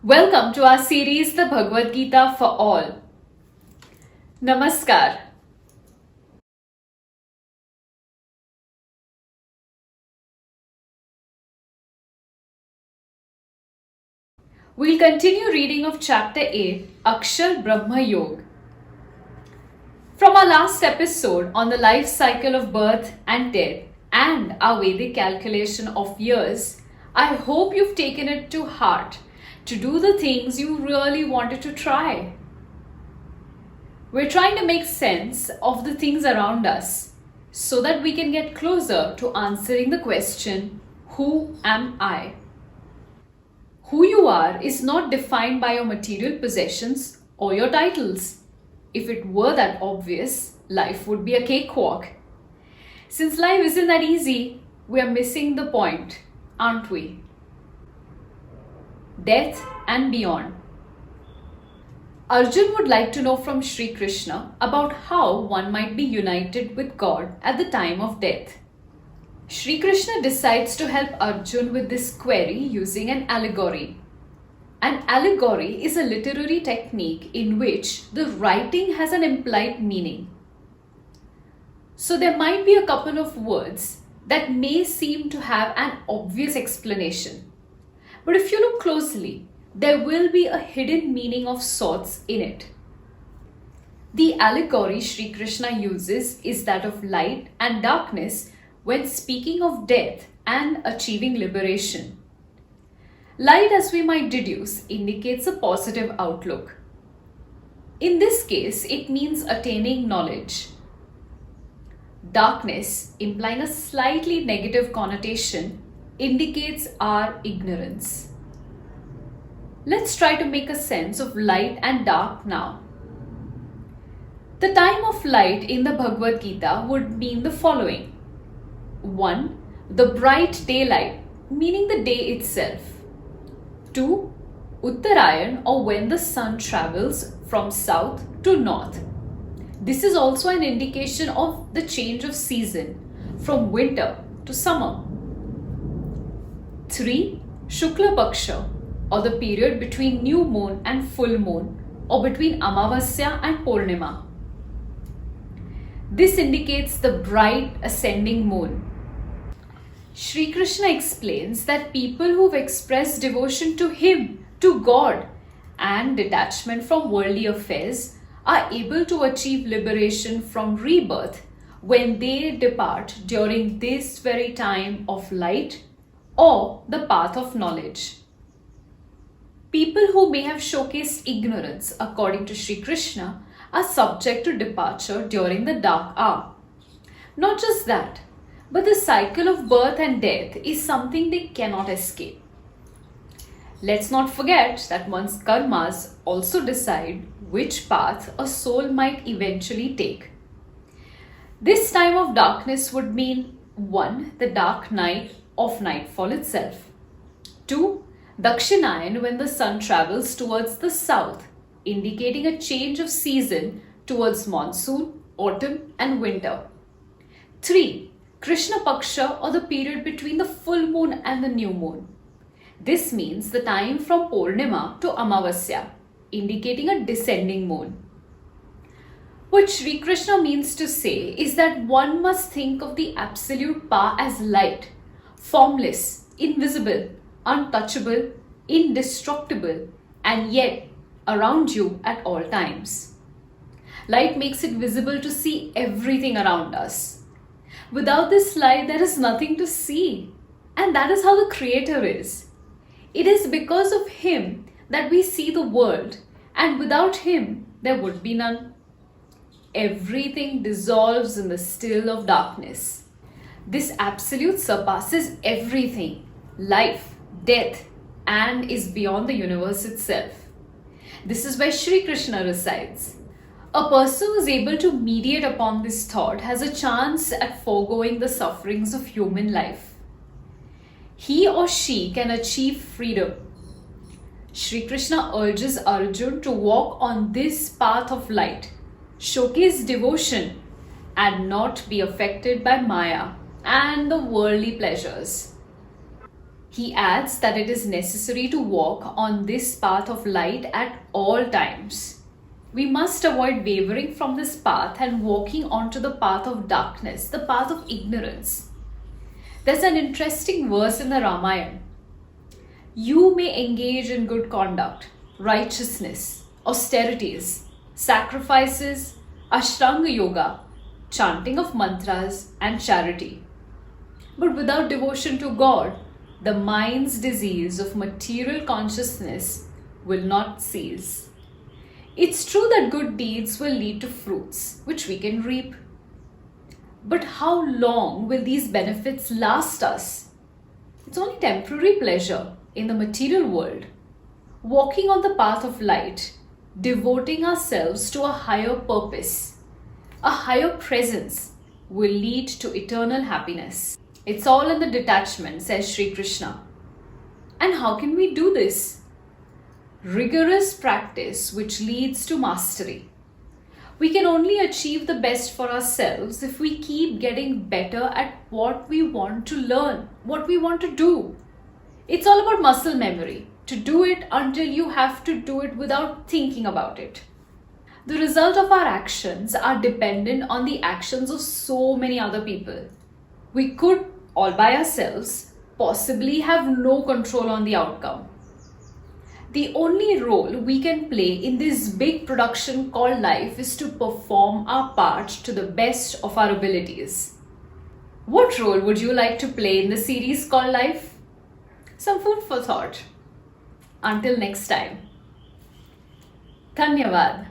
Welcome to our series, The Bhagavad Gita for All. Namaskar. We'll continue reading of Chapter 8, Akshar Brahma Yog. From our last episode on the life cycle of birth and death and our Vedic calculation of years, I hope you've taken it to heart to do the things you really wanted to try. We're trying to make sense of the things around us so that we can get closer to answering the question, who am I? Who you are is not defined by your material possessions or your titles. If it were that obvious, life would be a cakewalk. Since life isn't that easy, we are missing the point, aren't we? Death and beyond. Arjun would like to know from Shree Krishna about how one might be united with God at the time of death. Shree Krishna decides to help Arjun with this query using an allegory. An allegory is a literary technique in which the writing has an implied meaning. So there might be a couple of words that may seem to have an obvious explanation. But if you look closely, there will be a hidden meaning of sorts in it. The allegory Sri Krishna uses is that of light and darkness when speaking of death and achieving liberation. Light, as we might deduce, indicates a positive outlook. In this case, it means attaining knowledge. Darkness, implying a slightly negative connotation, indicates our ignorance. Let's try to make a sense of light and dark now. The time of light in the Bhagavad Gita would mean the following. 1. The bright daylight, meaning the day itself. 2. Uttarayan, or when the sun travels from south to north. This is also an indication of the change of season from winter to summer. 3. Shukla Paksha, or the period between new moon and full moon, or between Amavasya and Purnima. This indicates the bright ascending moon. Sri Krishna explains that people who've expressed devotion to him, to God, and detachment from worldly affairs are able to achieve liberation from rebirth when they depart during this very time of light or the path of knowledge. People who may have showcased ignorance, according to Sri Krishna, are subject to departure during the dark hour. Not just that, but the cycle of birth and death is something they cannot escape. Let's not forget that one's karmas also decide which path a soul might eventually take. This time of darkness would mean 1. The dark night of nightfall itself. 2. Dakshinayan, when the sun travels towards the south, indicating a change of season towards monsoon, autumn and winter. 3. Krishna Paksha, or the period between the full moon and the new moon. This means the time from Purnima to Amavasya, indicating a descending moon. What Sri Krishna means to say is that one must think of the absolute power as light, formless, invisible, untouchable, indestructible, and yet around you at all times. Light makes it visible to see everything around us. Without this light, there is nothing to see. And that is how the Creator is. It is because of Him that we see the world, and without Him, there would be none. Everything dissolves in the still of darkness. This absolute surpasses everything, life, death, and is beyond the universe itself. This is where Sri Krishna resides. A person who is able to mediate upon this thought has a chance at foregoing the sufferings of human life. He or she can achieve freedom. Sri Krishna urges Arjun to walk on this path of light, showcase devotion, and not be affected by Maya and the worldly pleasures. He adds that it is necessary to walk on this path of light at all times. We must avoid wavering from this path and walking onto the path of darkness, the path of ignorance. There's an interesting verse in the Ramayana. You may engage in good conduct, righteousness, austerities, sacrifices, Ashtanga Yoga, chanting of mantras, and charity. But without devotion to God, the mind's disease of material consciousness will not cease. It's true that good deeds will lead to fruits, which we can reap. But how long will these benefits last us? It's only temporary pleasure in the material world. Walking on the path of light, devoting ourselves to a higher purpose, a higher presence, will lead to eternal happiness. It's all in the detachment, says Shree Krishna. And how can we do this? Rigorous practice which leads to mastery. We can only achieve the best for ourselves if we keep getting better at what we want to learn, what we want to do. It's all about muscle memory, to do it until you have to do it without thinking about it. The result of our actions are dependent on the actions of so many other people. We could, all by ourselves, possibly have no control on the outcome. The only role we can play in this big production called life is to perform our part to the best of our abilities. What role would you like to play in the series called life? Some food for thought. Until next time. Dhanyavad.